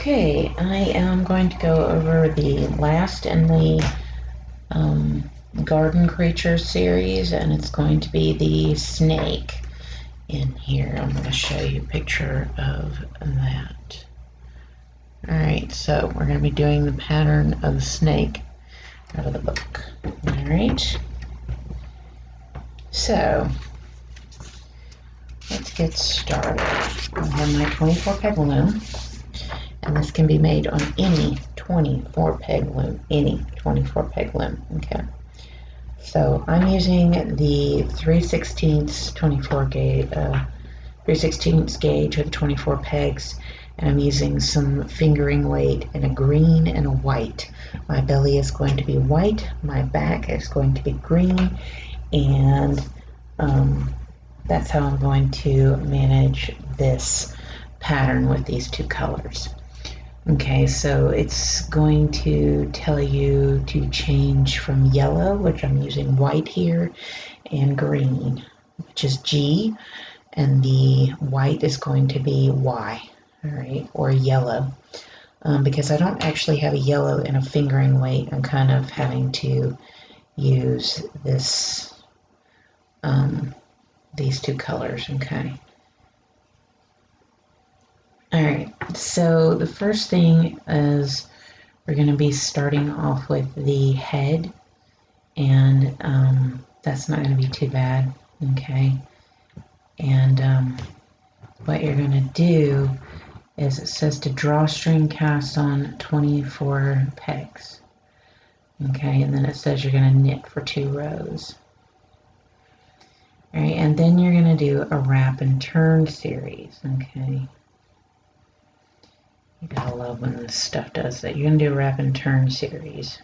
Okay, I am going to go over the last in the garden creature series, and it's going to be the snake in here. I'm going to show you a picture of that. Alright, so we're going to be doing the pattern of the snake out of the book. Alright, so let's get started. I have my 24 peg loom. And this can be made on any 24 peg loom, okay? So I'm using the 3/16 24 gauge, 3/16 gauge with 24 pegs, and I'm using some fingering weight in a green and a white. My belly is going to be white, my back is going to be green, and that's how I'm going to manage this pattern with these two colors. Okay, so it's going to tell you to change from yellow, which I'm using white here, and green, which is G, and the white is going to be Y, all right, or yellow. Because I don't actually have a yellow in a fingering weight, I'm kind of having to use this, these two colors, okay. Alright, so the first thing is we're going to be starting off with the head, and that's not going to be too bad, okay? And what you're going to do is, it says to draw string cast on 24 pegs, okay? And then it says you're going to knit for 2 rows. Alright, and then you're going to do a wrap and turn series, okay? You gotta love when this stuff does that. You're gonna do a wrap and turn series.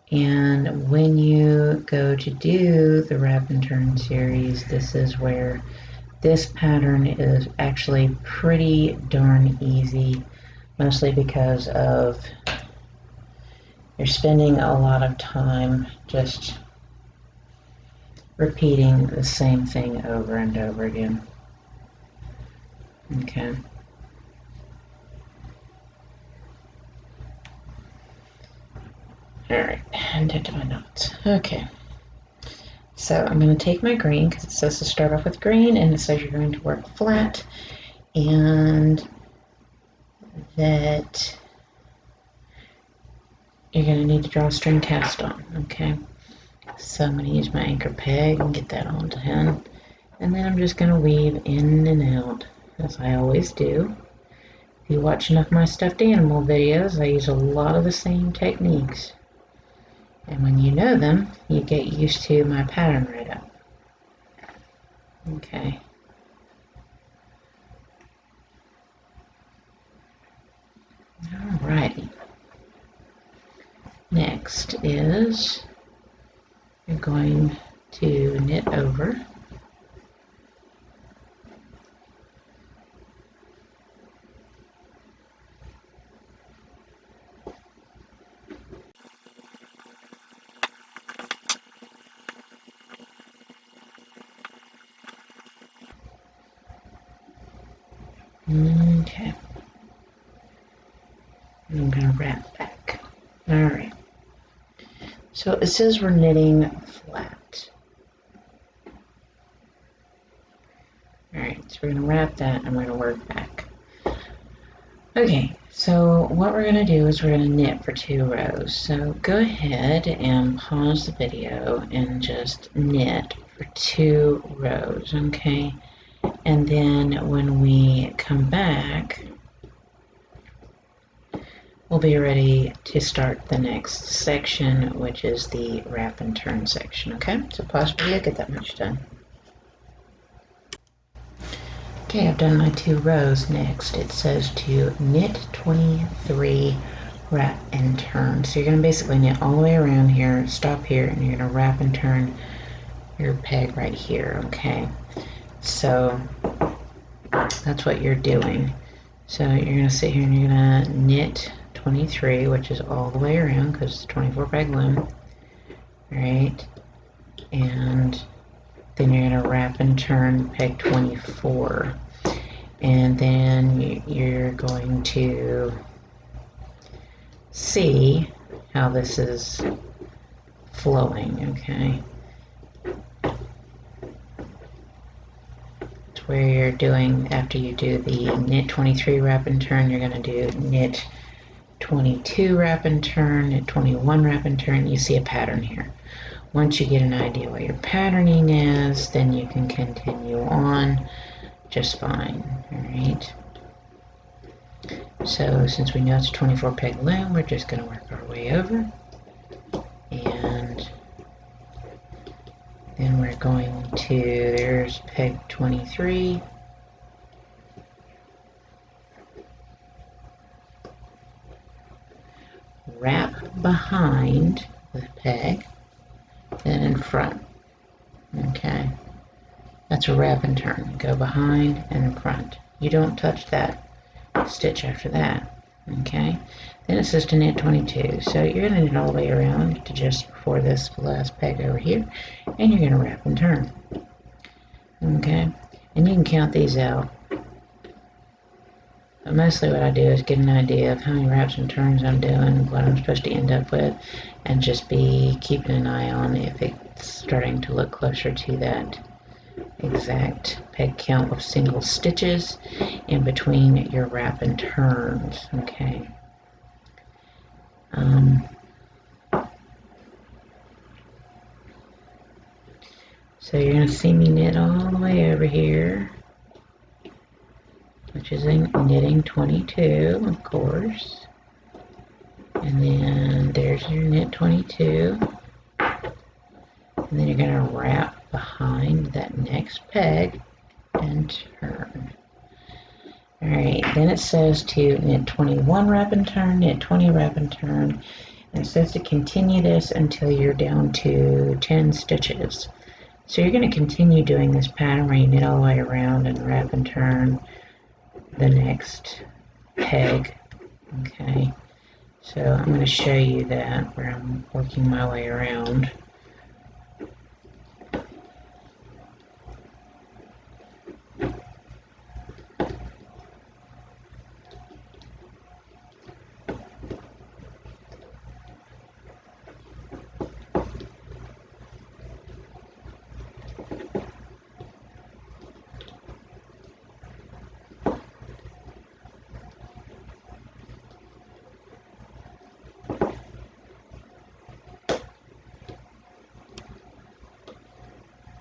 And when you go to do the wrap and turn series, this is where this pattern is actually pretty darn easy, mostly because of you're spending a lot of time just repeating the same thing over and over again. Okay. Alright, and into my notes. Okay. So I'm going to take my green, because it says to start off with green, and it says you're going to work flat, and that you're going to need to draw a string cast on, okay? So I'm going to use my anchor peg and get that onto him, and then I'm just going to weave in and out, as I always do. If you watch enough of my stuffed animal videos, I use a lot of the same techniques. And when you know them, you get used to my pattern right up. Okay. Alrighty. Next is you're going to knit over. Okay. I'm going to wrap back. Alright. So it says we're knitting flat. Alright, so we're going to wrap that and we're going to work back. Okay, so what we're going to do is we're going to knit for 2 rows. So go ahead and pause the video and just knit for 2 rows, okay? And then when we come back, we'll be ready to start the next section, which is the wrap and turn section, okay? So pause the video, get that much done. Okay, I've done my 2 rows. Next, it says to knit 23, wrap and turn. So you're going to basically knit all the way around here, stop here, and you're going to wrap and turn your peg right here, okay? So that's what you're doing. So you're going to sit here and you're going to knit 23, which is all the way around because it's 24 peg loom, right? And then you're going to wrap and turn peg 24. and then you're going to see how this is flowing, okay? It's where you're doing, after you do the knit 23 wrap and turn, you're going to do knit 22 wrap and turn, knit 21 wrap and turn. You see a pattern here. Once you get an idea what your patterning is, then you can continue on just fine. All right. So since we know it's a 24 peg loom, we're just going to work our way over, and then we're going to, there's peg 23, wrap behind the peg, then in front. Okay, that's a wrap and turn. Go behind and in front. You don't touch that stitch after that. Okay, then it says to knit 22, so you're going to knit all the way around to just before this last peg over here, and you're going to wrap and turn. Okay, and you can count these out, but mostly what I do is get an idea of how many wraps and turns I'm doing, what I'm supposed to end up with, and just be keeping an eye on if it's starting to look closer to that exact peg count of single stitches in between your wrap and turns. Okay. So you're going to see me knit all the way over here, which is in knitting 22, of course. And then there's your knit 22. And then you're going to wrap behind that next peg and turn. Alright, then it says to knit 21 wrap and turn, knit 20 wrap and turn. And it says to continue this until you're down to 10 stitches. So you're going to continue doing this pattern where you knit all the way around and wrap and turn the next peg. Okay, so I'm going to show you that where I'm working my way around.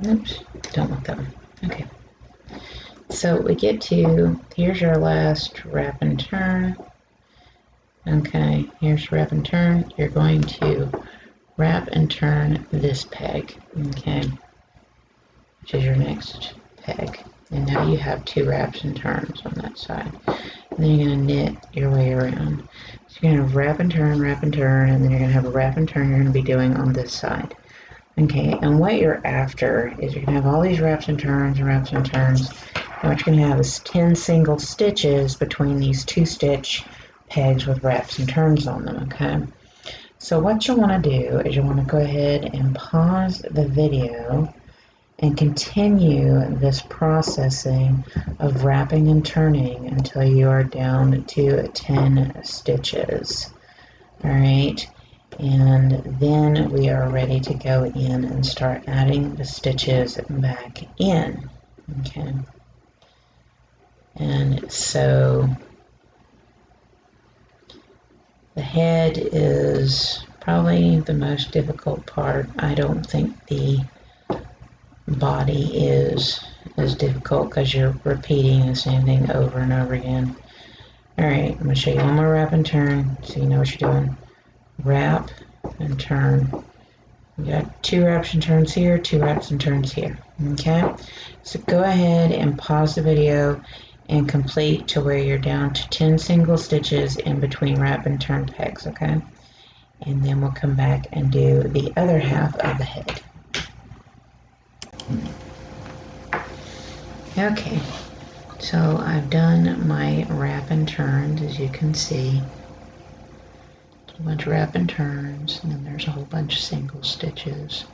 Oops, don't want that one. Okay. So we get to, here's your last wrap and turn. Okay, here's wrap and turn. You're going to wrap and turn this peg, okay, which is your next peg. And now you have 2 wraps and turns on that side. And then you're going to knit your way around. So you're going to wrap and turn, and then you're going to have a wrap and turn you're going to be doing on this side. Okay, and what you're after is you're going to have all these wraps and turns, and what you're going to have is 10 single stitches between these 2 stitch pegs with wraps and turns on them, okay? So what you want to do is you want to go ahead and pause the video and continue this processing of wrapping and turning until you are down to 10 stitches. All right. And then we are ready to go in and start adding the stitches back in. Okay. And so the head is probably the most difficult part. I don't think the body is as difficult because you're repeating the same thing over and over again. Alright, I'm going to show you one more wrap and turn so you know what you're doing. Wrap and turn. You got 2 wraps and turns here, 2 wraps and turns here. Okay, so go ahead and pause the video and complete to where you're down to 10 single stitches in between wrap and turn pegs. Okay, and then we'll come back and do the other half of the head. Okay, so I've done my wrap and turns, as you can see. A bunch of wrap and turns, and then there's a whole bunch of single stitches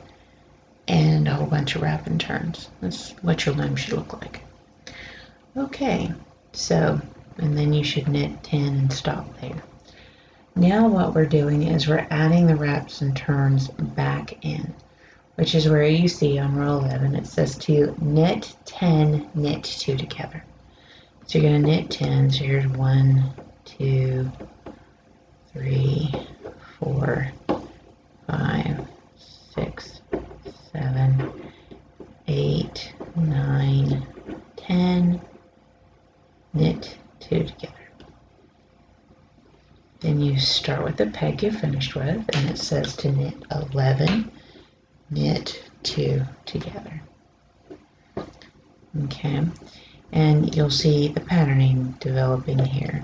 and a whole bunch of wrap and turns. That's what your loom should look like. Okay, So, and then you should knit 10 and stop there. Now what we're doing is we're adding the wraps and turns back in, which is where you see on row 11 it says to knit 10, knit 2 together. So you're going to knit 10, so here's 1, 2, 3, 4, 5, 6, 7, 8, 9, 10, knit 2 together. Then you start with the peg you finished with, and it says to knit 11, knit 2 together. Okay, and you'll see the patterning developing here.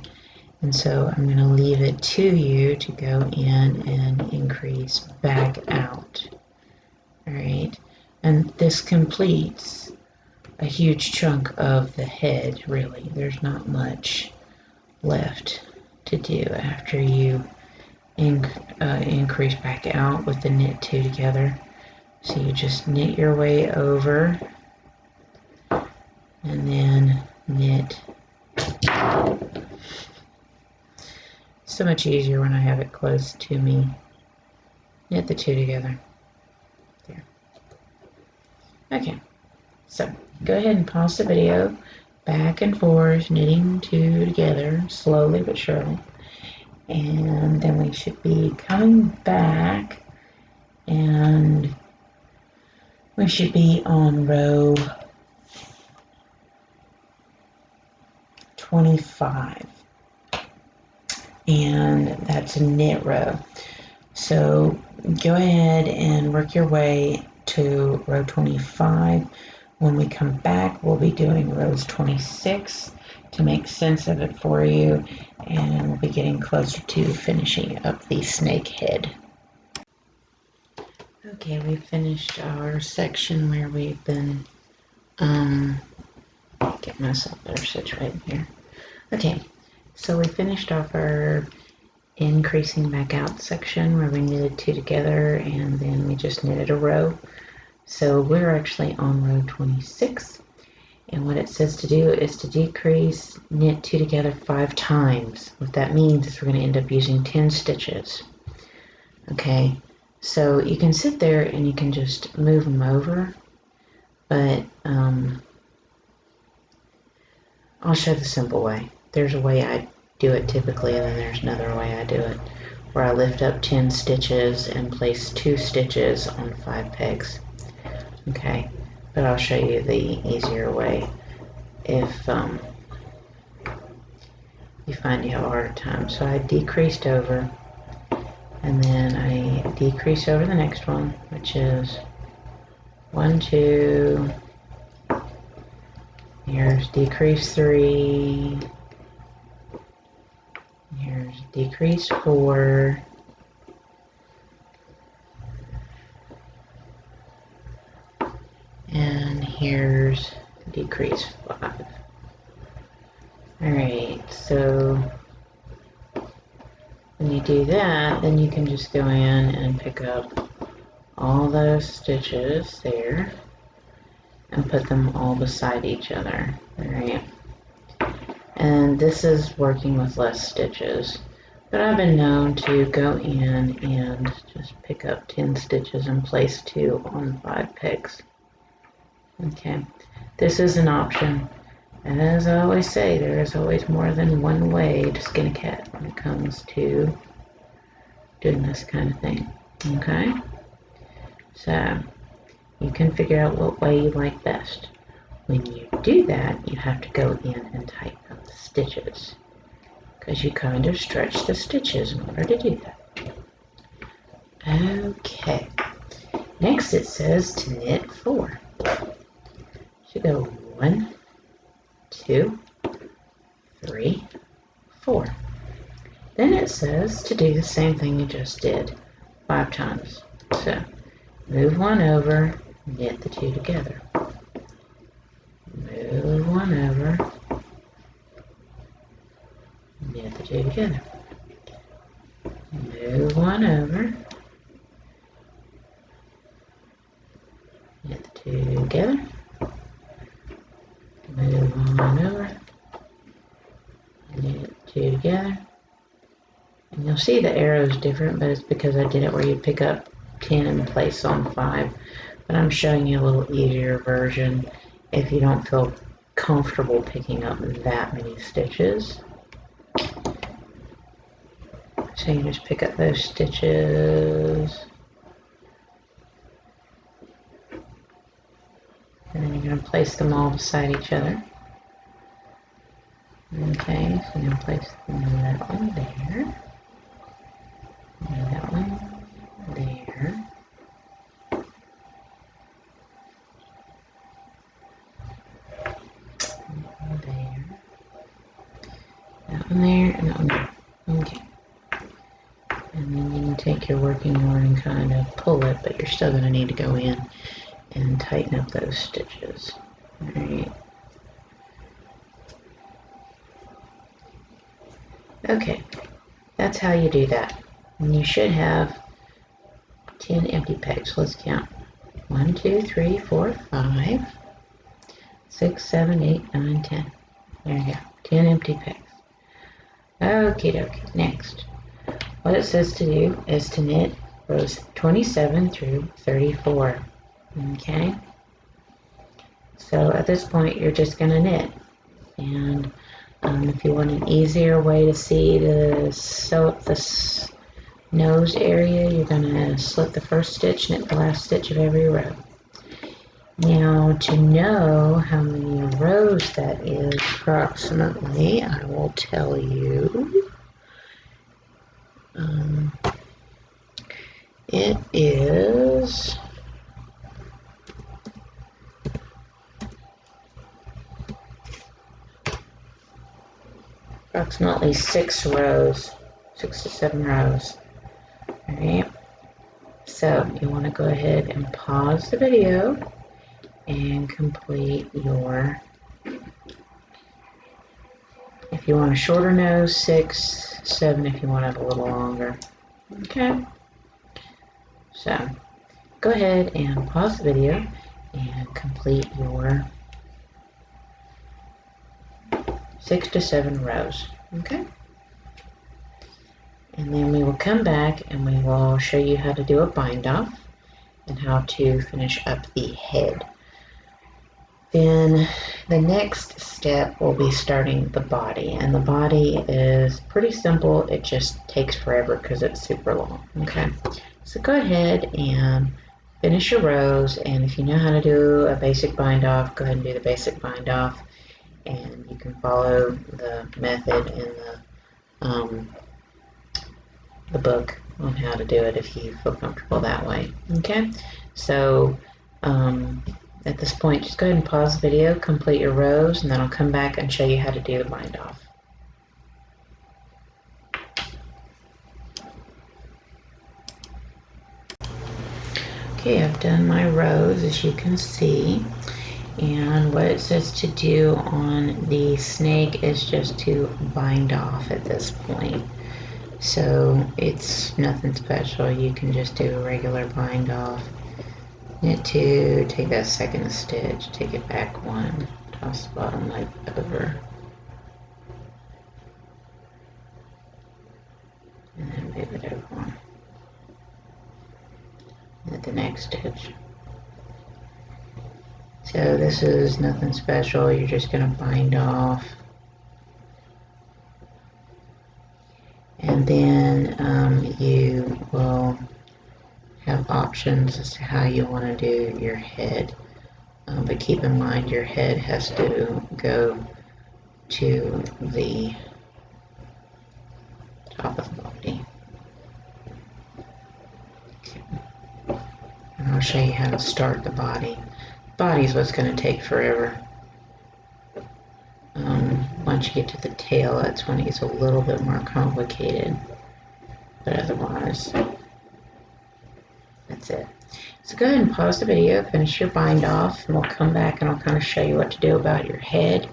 And so I'm going to leave it to you to go in and increase back out. All right, and this completes a huge chunk of the head, really. There's not much left to do after you increase back out with the knit 2 together. So you just knit your way over and then knit. So much easier when I have it close to me. Knit the 2 together. There. Okay, so go ahead and pause the video, back and forth, knitting 2 together, slowly but surely. And then we should be coming back, and we should be on row 25. And that's a knit row. So go ahead and work your way to row 25. When we come back, we'll be doing rows 26 to make sense of it for you, and we'll be getting closer to finishing up the snake head. Okay, we finished our section where we've been get myself better situated here. Okay, so we finished off our increasing back out section where we knitted 2 together and then we just knitted a row. So we're actually on row 26, and what it says to do is to decrease, knit 2 together 5 times. What that means is we're going to end up using 10 stitches. Okay, so you can sit there and you can just move them over, but I'll show the simple way. There's a way I do it typically, and then there's another way I do it where I lift up 10 stitches and place 2 stitches on 5 pegs. Okay, but I'll show you the easier way if you find you have a harder time. So I decreased over, and then I decrease over the next one, which is 1, 2, here's decrease 3, here's decrease 4, and here's decrease 5. Alright, so when you do that, then you can just go in and pick up all those stitches there and put them all beside each other. Alright, and this is working with less stitches, but I've been known to go in and just pick up 10 stitches and place 2 on 5 pegs. Okay, this is an option. And as I always say, there is always more than one way to skin a cat when it comes to doing this kind of thing. Okay? So, you can figure out what way you like best. When you do that, you have to go in and tighten up the stitches, because you kind of stretch the stitches in order to do that. Okay. Next it says to knit 4. So go 1, 2, 3, 4. Then it says to do the same thing you just did 5 times. So move 1 over, knit the 2 together. Move 1 over, knit the 2 together. Move 1 over, knit the 2 together. Move 1 over, see the arrow's different, but it's because I did it where you pick up 10 and place on 5. But I'm showing you a little easier version if you don't feel comfortable picking up that many stitches. So you just pick up those stitches. And then you're going to place them all beside each other. Okay, so you're going to place that one there. And that one there. There. That one there and that one there. Okay. And then you can take your working yarn and kind of pull it, but you're still going to need to go in and tighten up those stitches. Alright. Okay, that's how you do that. And you should have 10 empty pegs. Let's count. 1, 2, 3, 4, 5, 6, 7, 8, 9, 10. There you go. 10 empty pegs. Okie dokie. Next. What it says to do is to knit rows 27 through 34. Okay? So at this point, you're just going to knit. And if you want an easier way to see the nose area, you're going to slip the first stitch, knit the last stitch of every row. Now, to know how many rows that is approximately, I will tell you. It is approximately 6 rows, 6 to 7 rows. Alright, so you want to go ahead and pause the video and complete your, if you want a shorter nose, 6, 7 if you want it a little longer. Okay, so go ahead and pause the video and complete your 6 to 7 rows. Okay, and then we will come back and we will show you how to do a bind off and how to finish up the head. Then the next step will be starting the body, and the body is pretty simple. It just takes forever because it's super long. Okay, so go ahead and finish your rows, and if you know how to do a basic bind off, go ahead and do the basic bind off, and you can follow the method in the book on how to do it if you feel comfortable that way. Okay, so at this point, just go ahead and pause the video, complete your rows, and then I'll come back and show you how to do the bind off. Okay, I've done my rows, as you can see, and what it says to do on the snake is just to bind off at this point. So it's nothing special. You can just do a regular bind off. Knit 2, take that second stitch, take it back 1, toss the bottom leg over, and then move it over. Knit the next stitch. So this is nothing special, you're just going to bind off. And then you will have options as to how you want to do your head, but keep in mind your head has to go to the top of the body. Okay. And I'll show you how to start the body. Body is what's going to take forever. Once you get to the tail, that's when it gets a little bit more complicated, but otherwise that's it. So go ahead and pause the video, finish your bind off, and we'll come back and I'll kind of show you what to do about your head,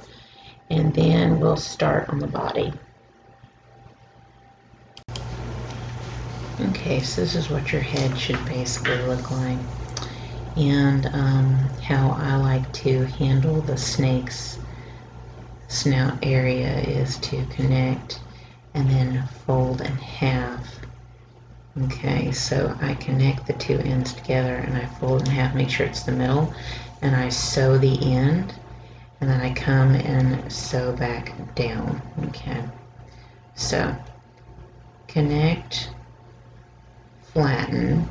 and then we'll start on the body. Okay, so this is what your head should basically look like, and how I like to handle the snake's snout area is to connect and then fold in half. Okay, so I connect the two ends together and I fold in half, make sure it's the middle, and I sew the end, and then I come and sew back down. Okay, so connect, flatten,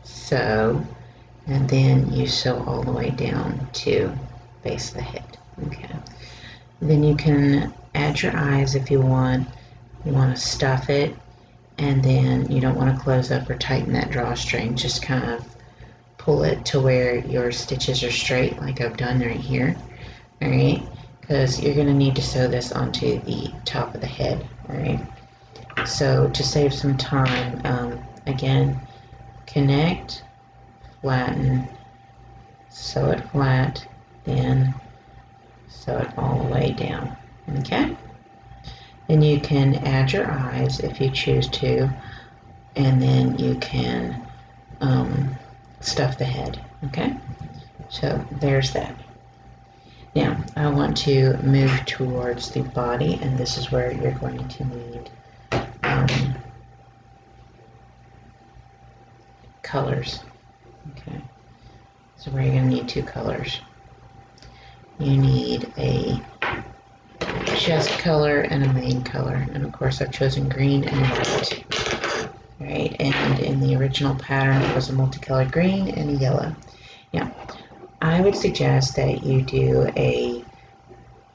sew, and then you sew all the way down to base of the head. Okay, then you can add your eyes if you want. You want to stuff it, and then you don't want to close up or tighten that drawstring. Just kind of pull it to where your stitches are straight, like I've done right here. All right, because you're going to need to sew this onto the top of the head. All right, so to save some time, again, connect, flatten, sew it flat, then sew it all the way down. Okay, then you can add your eyes if you choose to, and then you can stuff the head. Okay, so there's that. Now I want to move towards the body, and this is where you're going to need colors. Okay, so where you're going to need two colors. You need a chest color and a main color, and of course I've chosen green and white. Right, and in the original pattern it was a multicolored green and a yellow. Now I would suggest that you do a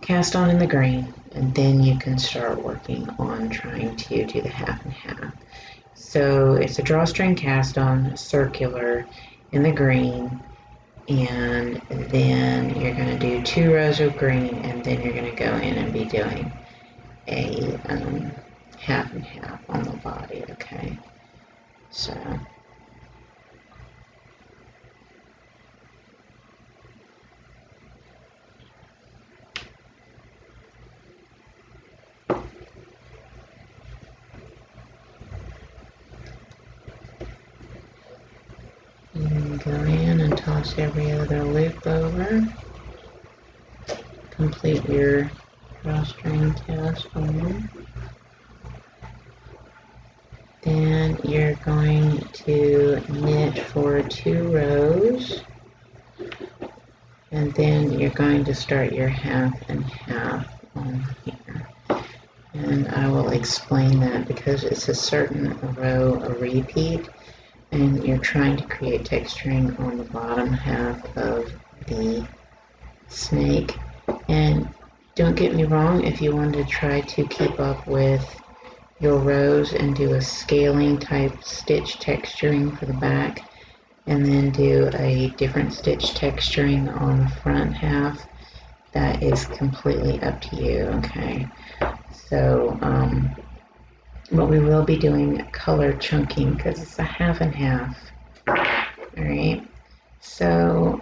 cast on in the green, and then you can start working on trying to do the half and half. So it's a drawstring cast on circular in the green, and then you're going to do 2 rows of green, and then you're going to go in and be doing a half and half on the body. Okay, so you go in and toss every other loop over. Complete your drawstring cast on. Then you're going to knit for 2 rows, and then you're going to start your half and half on here. And I will explain that because it's a certain row a repeat, and you're trying to create texturing on the bottom half of the snake. And don't get me wrong, if you want to try to keep up with your rows and do a scaling type stitch texturing for the back, and then do a different stitch texturing on the front half, that is completely up to you. Okay, so but we will be doing color chunking because it's a half and half. All right, so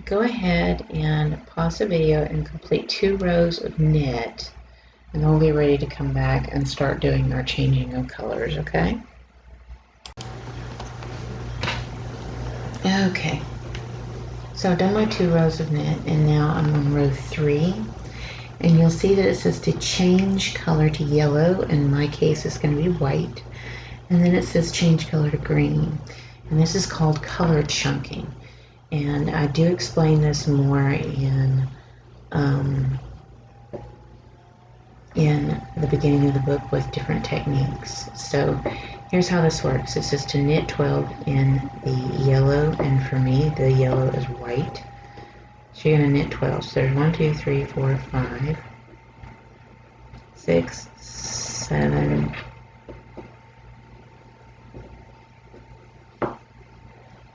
go ahead and pause the video and complete 2 rows of knit, and then we'll be ready to come back and start doing our changing of colors. Okay, okay, so I've done my 2 rows of knit, and now I'm on row 3, and you'll see that it says to change color to yellow. In my case it's going to be white, and then it says change color to green, and this is called color chunking. And I do explain this more in the beginning of the book with different techniques. So here's how this works. It says to knit 12 in the yellow, and for me the yellow is white. So you're going to knit 12. So there's 1, 2, 3, 4, 5, 6, 7,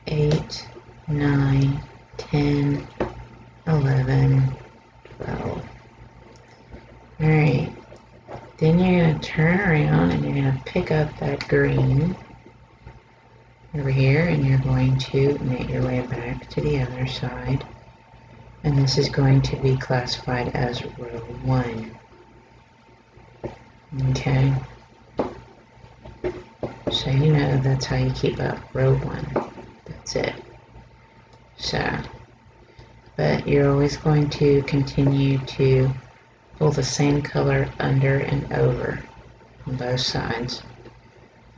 8, 9, 10, 11, 12. Alright, then you're going to turn around and you're going to pick up that green over here, and you're going to knit your way back to the other side, and this is going to be classified as row 1. Okay, so you know that's how you keep up, row 1. That's it. So, but you're always going to continue to pull the same color under and over on both sides.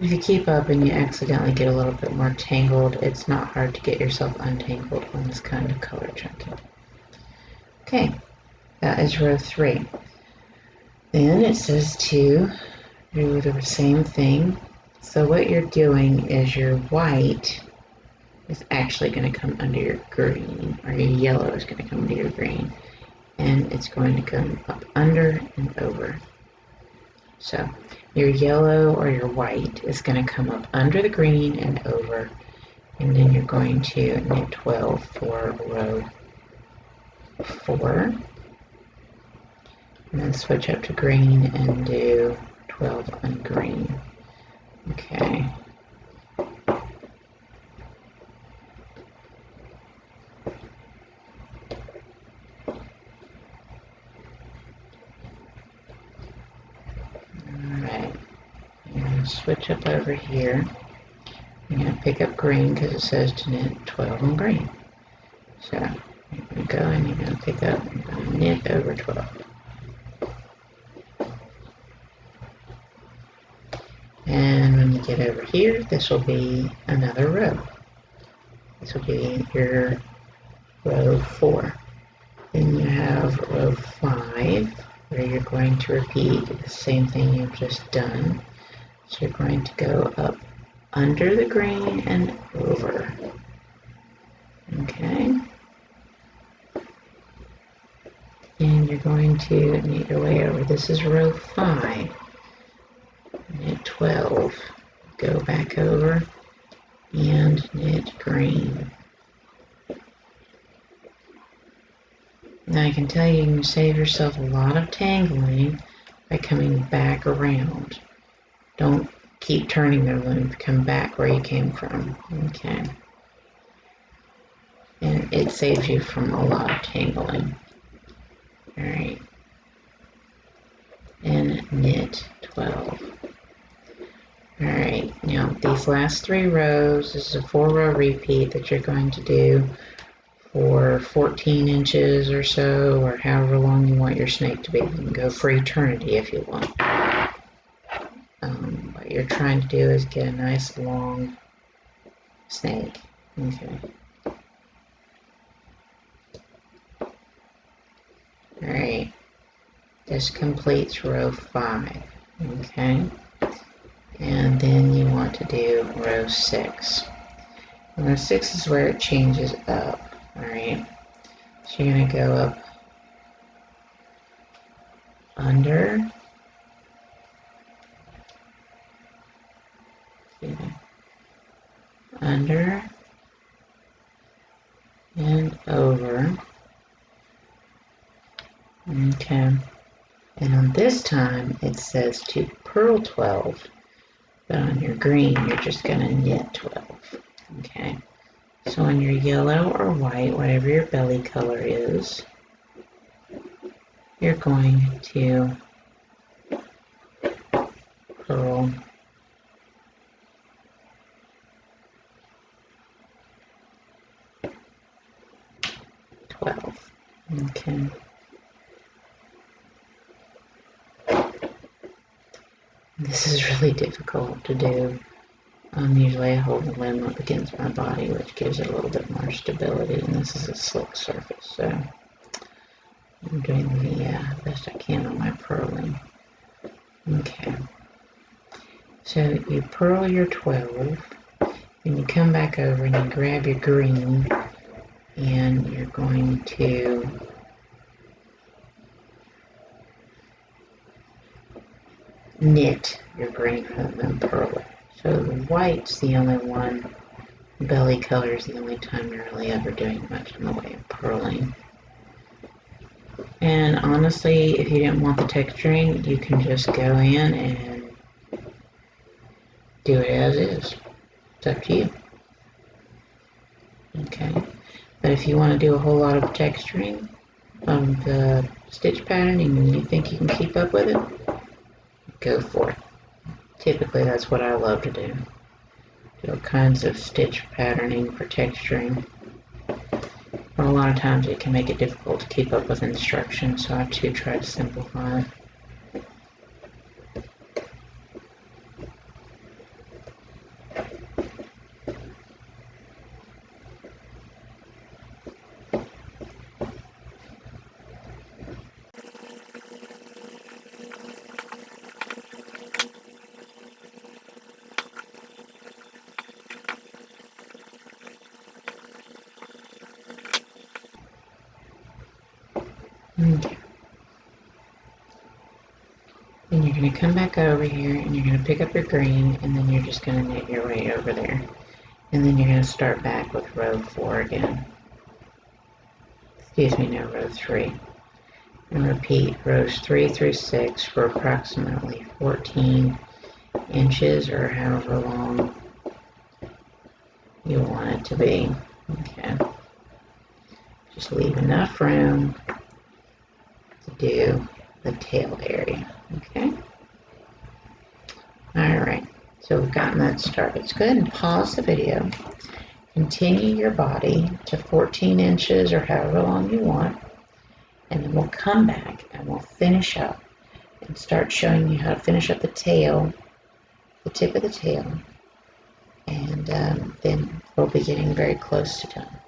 If you keep up and you accidentally get a little bit more tangled, it's not hard to get yourself untangled on this kind of color chunking. Okay, that is row 3. Then it says to do the same thing. So what you're doing is your white is actually going to come under your green, or your yellow is going to come under your green, and it's going to come up under and over. So your yellow or your white is going to come up under the green and over, and then you're going to knit 12 for row 4, and then switch up to green and do 12 on green. Okay. Alright, I'm going to switch up over here. I'm going to pick up green because it says to knit 12 on green. So you're going to go and you're going to pick up and you're going to knit over 12. And when you get over here, this will be another row. This will be your row 4. Then you have row 5, where you're going to repeat the same thing you've just done. So you're going to go up under the green and over. Okay. And you're going to knit your way over. This is row 5. Knit 12. Go back over and knit green. Now I can tell you can save yourself a lot of tangling by coming back around. Don't keep turning the loom, come back where you came from. Okay. And it saves you from a lot of tangling. Alright. And knit 12. Alright, now these last 3 rows, this is a 4-row repeat that you're going to do for 14 inches or so, or however long you want your snake to be. You can go for eternity if you want. What you're trying to do is get a nice long snake. Okay. Alright. This completes row 5. Okay. And then you want to do row 6. And row 6 is where it changes up. Alright. So you're going to go up under, under and over. Okay. And on this time it says to purl 12, but on your green you're just going to knit 12. Okay. So on your yellow or white, whatever your belly color is, you're going to purl 12. Okay. This is really difficult to do. Usually I hold the loom up against my body, which gives it a little bit more stability, and this is a slick surface, so I'm doing the best I can on my purling. Okay. So you purl your 12, and you come back over and you grab your green, and you're going to knit your green rather than purl it. So the white's the only one, belly color is the only time you're really ever doing much in the way of purling. And honestly, if you didn't want the texturing, you can just go in and do it as is. It's up to you. Okay. But if you want to do a whole lot of texturing of the stitch patterning and you think you can keep up with it, go for it. Typically that's what I love to do. Do all kinds of stitch patterning for texturing. But a lot of times it can make it difficult to keep up with instructions, so I too try to simplify. Okay. Then you're going to come back over here and you're going to pick up your green, and then you're just going to knit your way over there. And then you're going to start back with row 4 again. Excuse me, no, row 3. And repeat rows 3 through 6 for approximately 14 inches or however long you want it to be. Okay. Just leave enough room to do the tail area. Okay. Alright, so we've gotten that started. So go ahead and pause the video. Continue your body to 14 inches or however long you want. And then we'll come back and we'll finish up and start showing you how to finish up the tail, the tip of the tail. And then we'll be getting very close to done.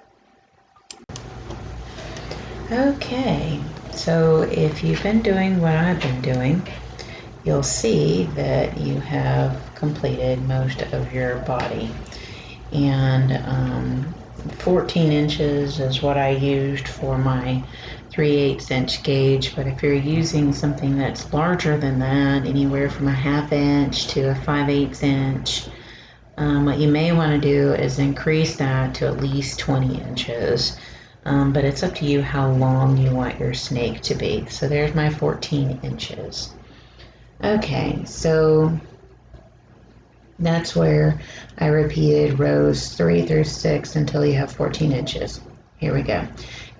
Okay, so if you've been doing what I've been doing, you'll see that you have completed most of your body. And 14 inches is what I used for my 3/8 inch gauge, but if you're using something that's larger than that, anywhere from a 1/2 inch to a 5/8 inch, what you may want to do is increase that to at least 20 inches. But it's up to you how long you want your snake to be. So there's my 14 inches. Okay, so that's where I repeated rows 3 through 6 until you have 14 inches. Here we go.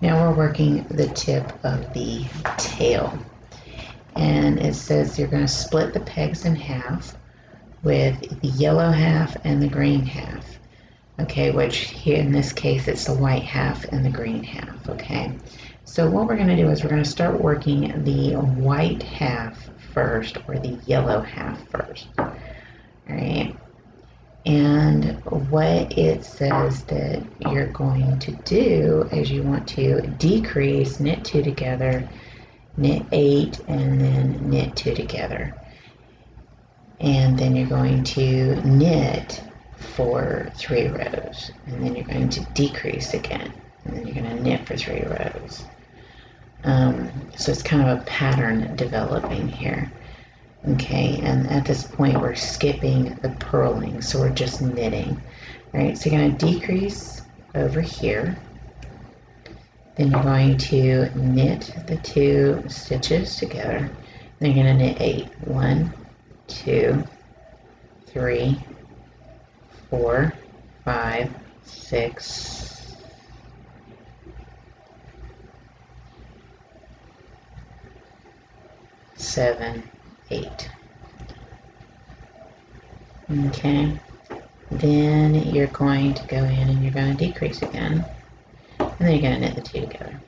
Now we're working the tip of the tail. And it says you're going to split the pegs in half with the yellow half and the green half. Okay, which here in this case it's the white half and the green half. Okay, so what we're going to do is we're going to start working the white half first, or the yellow half first. All right, and what it says that you're going to do is you want to decrease, knit 2 together, knit 8, and then knit 2 together, and then you're going to knit for 3 rows, and then you're going to decrease again, and then you're going to knit for 3 rows. So it's kind of a pattern developing here. Okay, and at this point we're skipping the purling, so we're just knitting. All right, so you're going to decrease over here, then you're going to knit the 2 stitches together, then you're going to knit 8. 1, 2, 3, 4, 5, 6, 7, 8. Okay, then you're going to go in and you're going to decrease again, and then you're going to knit the 2 together.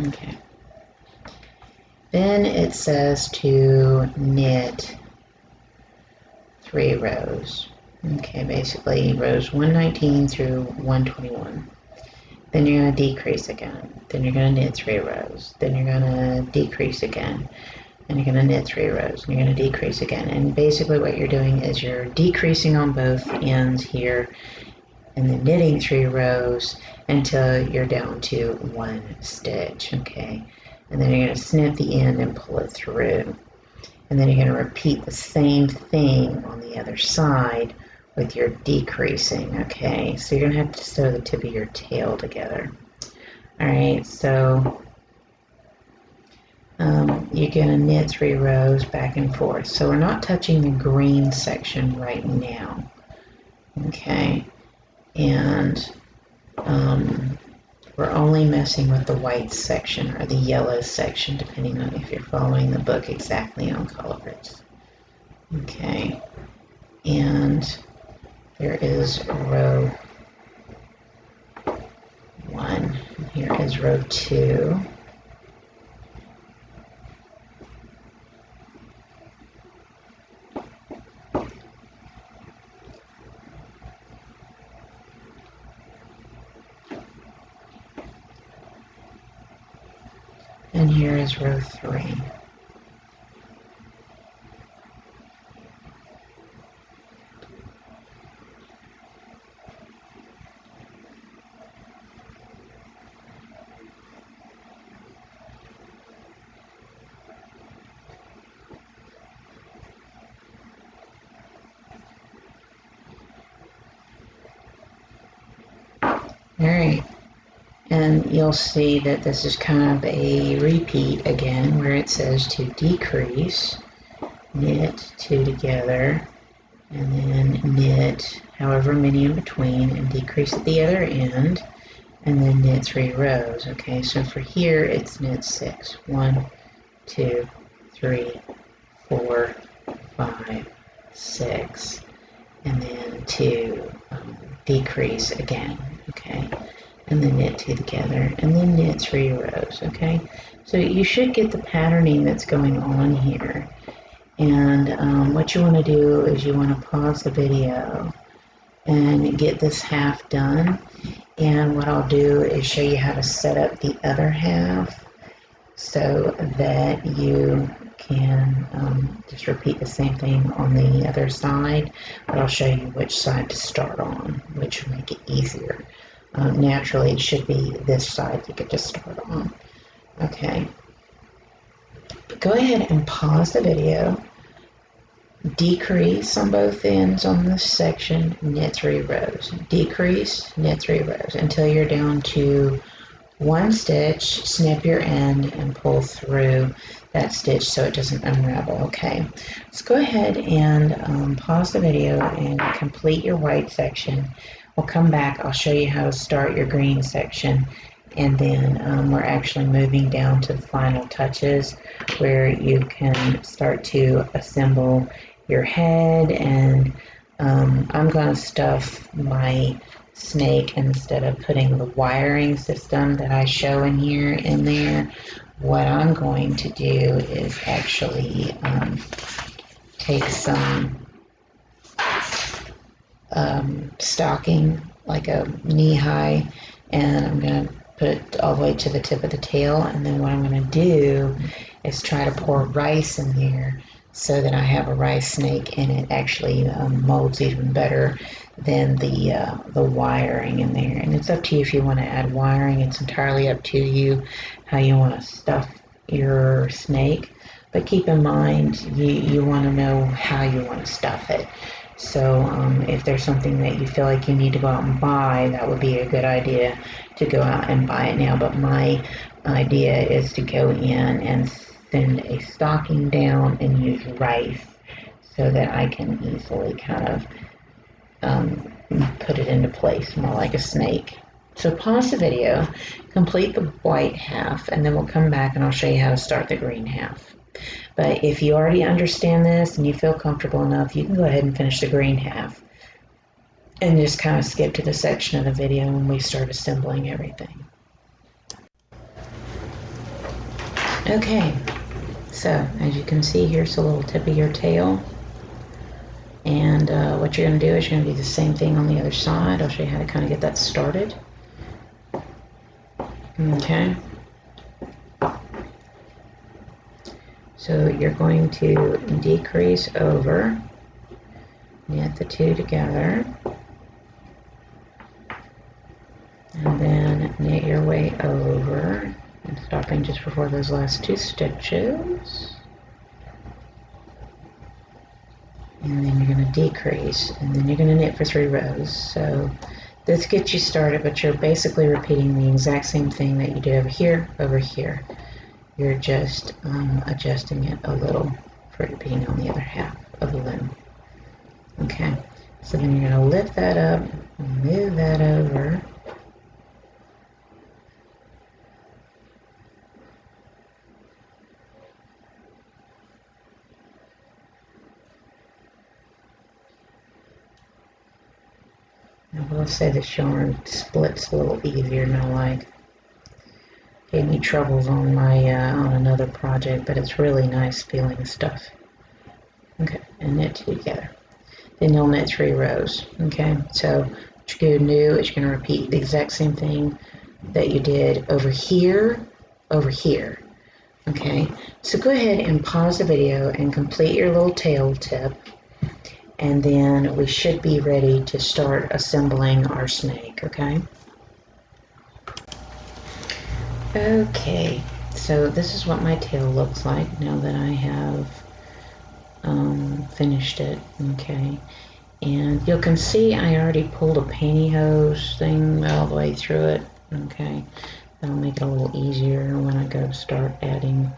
Okay, then it says to knit 3 rows. Okay, basically rows 119 through 121. Then you're going to decrease again. Then you're going to knit 3 rows. Then you're going to decrease again. And you're going to knit 3 rows. And you're going to decrease again. And basically what you're doing is you're decreasing on both ends here and then knitting 3 rows until you're down to 1 stitch. Okay, and then you're going to snip the end and pull it through. And then you're going to repeat the same thing on the other side with your decreasing. Okay, so you're going to have to sew the tip of your tail together. Alright, so you're going to knit 3 rows back and forth. So we're not touching the green section right now. Okay, and we're only messing with the white section or the yellow section, depending on if you're following the book exactly on colors. Okay, and there is row 1. Here is row 2. And here is row 3. Alright, and you'll see that this is kind of a repeat again where it says to decrease, knit 2 together, and then knit however many in between and decrease at the other end, and then knit 3 rows. Okay, so for here it's knit 6. 1, 2, 3, 4, 5, 6, and then to decrease again. Okay, and then knit 2 together, and then knit 3 rows. Okay, so you should get the patterning that's going on here. And what you want to do is you want to pause the video and get this half done. And what I'll do is show you how to set up the other half so that you can just repeat the same thing on the other side, but I'll show you which side to start on, which will make it easier. Naturally, it should be this side you could just start on. Okay. Go ahead and pause the video, decrease on both ends on this section, knit 3 rows, decrease, knit 3 rows until you're down to 1 stitch, snip your end and pull through that stitch so it doesn't unravel. Okay, let's go ahead and pause the video and complete your white section. We'll come back, I'll show you how to start your green section, and then we're actually moving down to the final touches where you can start to assemble your head. And I'm going to stuff my snake, instead of putting the wiring system that I show in here in there. What I'm going to do is actually take some stocking, like a knee-high, and I'm going to put it all the way to the tip of the tail, and then what I'm going to do is try to pour rice in there so that I have a rice snake, and it actually molds even better than the wiring in there. And it's up to you if you want to add wiring. It's entirely up to you how you want to stuff your snake, but keep in mind you want to know how you want to stuff it. So if there's something that you feel like you need to go out and buy, that would be a good idea to go out and buy it now. But my idea is to go in and send a stocking down and use rice so that I can easily kind of put it into place more like a snake. So pause the video, complete the white half, and then we'll come back and I'll show you how to start the green half. But if you already understand this and you feel comfortable enough, you can go ahead and finish the green half and just kind of skip to the section of the video when we start assembling everything. Okay, so as you can see, here's the little tip of your tail. And what you're going to do is you're going to do the same thing on the other side. I'll show you how to kind of get that started. Okay. So you're going to decrease over, knit the 2 together, and then knit your way over, and stopping just before those last 2 stitches. And then you're going to decrease, and then you're going to knit for 3 rows. So this gets you started, but you're basically repeating the exact same thing that you did over here, over here. You're just adjusting it a little for it being on the other half of the loom. Okay, so then you're going to lift that up, move that over. I will say this yarn splits a little easier than I like. gave me troubles on my on another project, but it's really nice feeling stuff. Okay, and knit two together. Then you'll knit 3 rows. Okay, so what you're going to do is you're going to repeat the exact same thing that you did over here, over here. Okay, so go ahead and pause the video and complete your little tail tip, and then we should be ready to start assembling our snake. Okay. Okay, so this is what my tail looks like now that I have finished it. Okay, and you can see I already pulled a pantyhose thing all the way through it. Okay, that'll make it a little easier when I go to start adding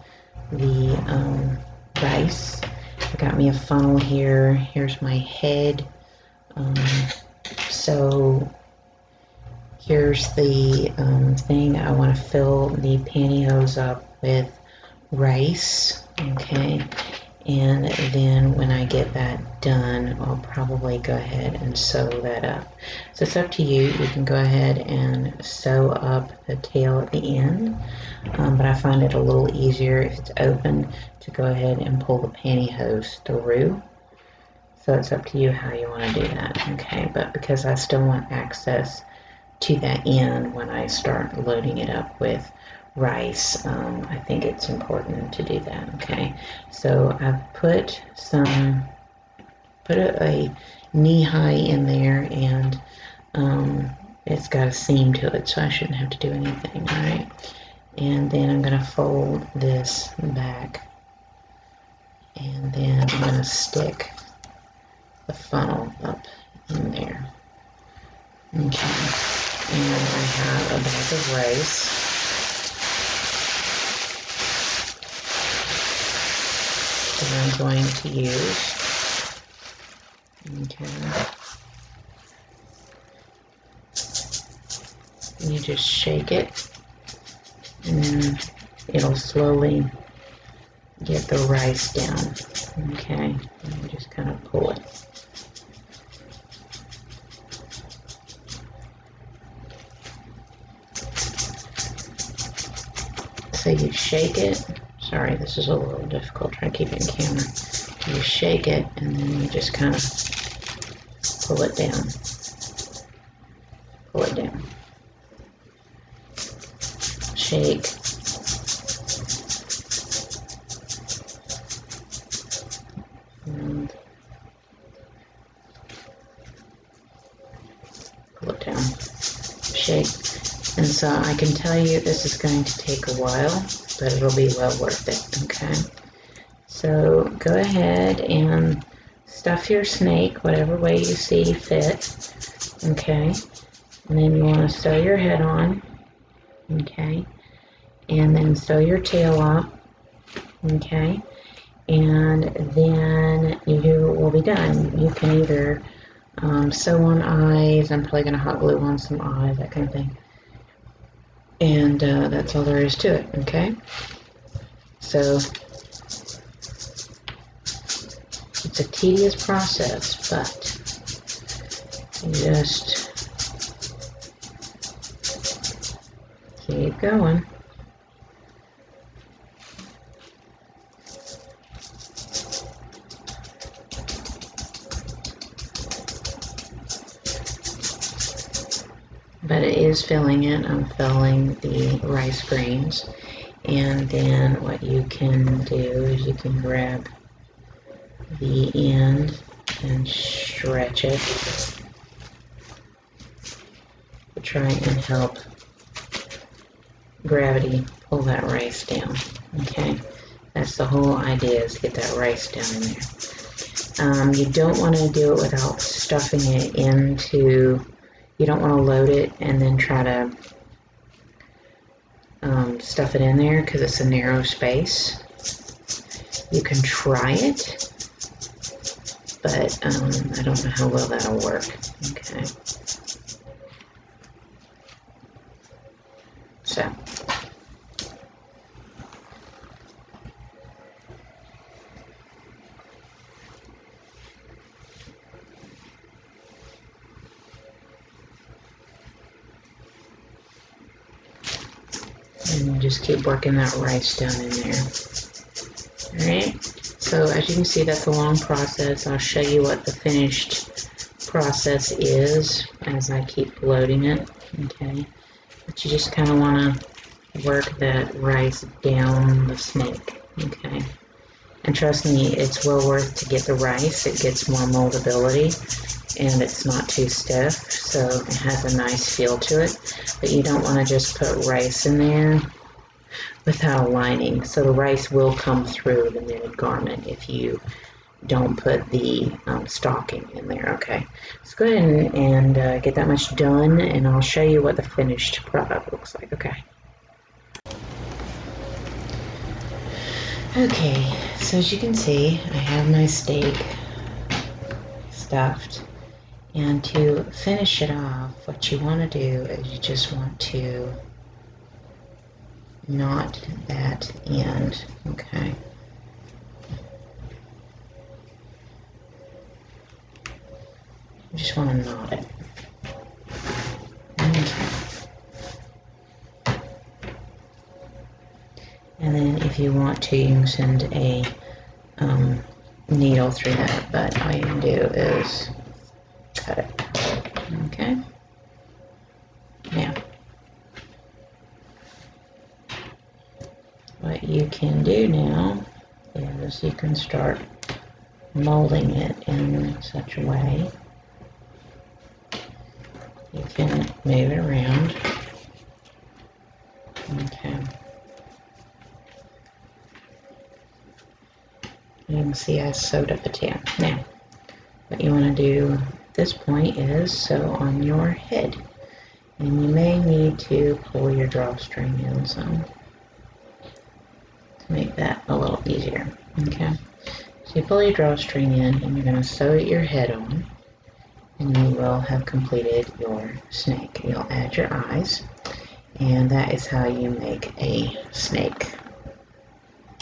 the rice. I got me a funnel here. Here's my head. So here's the thing. I want to fill the pantyhose up with rice. Okay, and then when I get that done, I'll probably go ahead and sew that up. So it's up to you. You can go ahead and sew up the tail at the end, but I find it a little easier if it's open to go ahead and pull the pantyhose through. So it's up to you how you want to do that. Okay, but because I still want access to that end when I start loading it up with rice, I think it's important to do that. Okay, so I've put a knee high in there, and it's got a seam to it, so I shouldn't have to do anything. All right, and then I'm going to fold this back, and then I'm going to stick the funnel up in there. Okay, and I have a bag of rice. That I'm going to use. Okay. You just shake it, and then it'll slowly get the rice down. Okay, and you just kind of pull it. So you shake it. Sorry, this is a little difficult trying to keep it in camera. You shake it, and then you just kind of pull it down. Pull it down. Shake. And pull it down. Shake. And so I can tell you this is going to take a while, but it'll be well worth it. Okay. So go ahead and stuff your snake whatever way you see fit. Okay. And then you want to sew your head on. Okay. And then sew your tail up. Okay. And then you will be done. You can either sew on eyes. I'm probably going to hot glue on some eyes, that kind of thing. And that's all there is to it. Okay. So it's a tedious process, but you just keep going. But it is filling it. I'm filling the rice grains. And then what you can do is you can grab the end and stretch it to try and help gravity pull that rice down. Okay, that's the whole idea, is to get that rice down in there. You don't want to do it without stuffing it into, you don't want to load it and then try to stuff it in there because it's a narrow space. You can try it, but I don't know how well that'll work. Okay. So. And just keep working that rice down in there. Alright, so as you can see, that's a long process. I'll show you what the finished process is as I keep loading it. Okay, but you just kind of want to work that rice down the snake. Okay, and trust me, it's well worth to get the rice. It gets more moldability and it's not too stiff, so it has a nice feel to it. But you don't want to just put rice in there without a lining, so the rice will come through the knitted garment if you don't put the stocking in there. Okay, let's go ahead and get that much done, and I'll show you what the finished product looks like. Okay, so as you can see, I have my steak stuffed, and to finish it off, what you want to do is you just want to knot that end. Okay, you just want to knot it. Okay. And then if you want to, you can send a needle through that, but all you can do is cut it. Okay. Now, what you can do now is you can start molding it in such a way. You can move it around. Okay. You can see I sewed up the tail. Now, what you want to do at this point is sew on your head. And you may need to pull your drawstring in some to make that a little easier. Okay. So you pull your drawstring in and you're going to sew your head on, and you will have completed your snake. You'll add your eyes, and that is how you make a snake.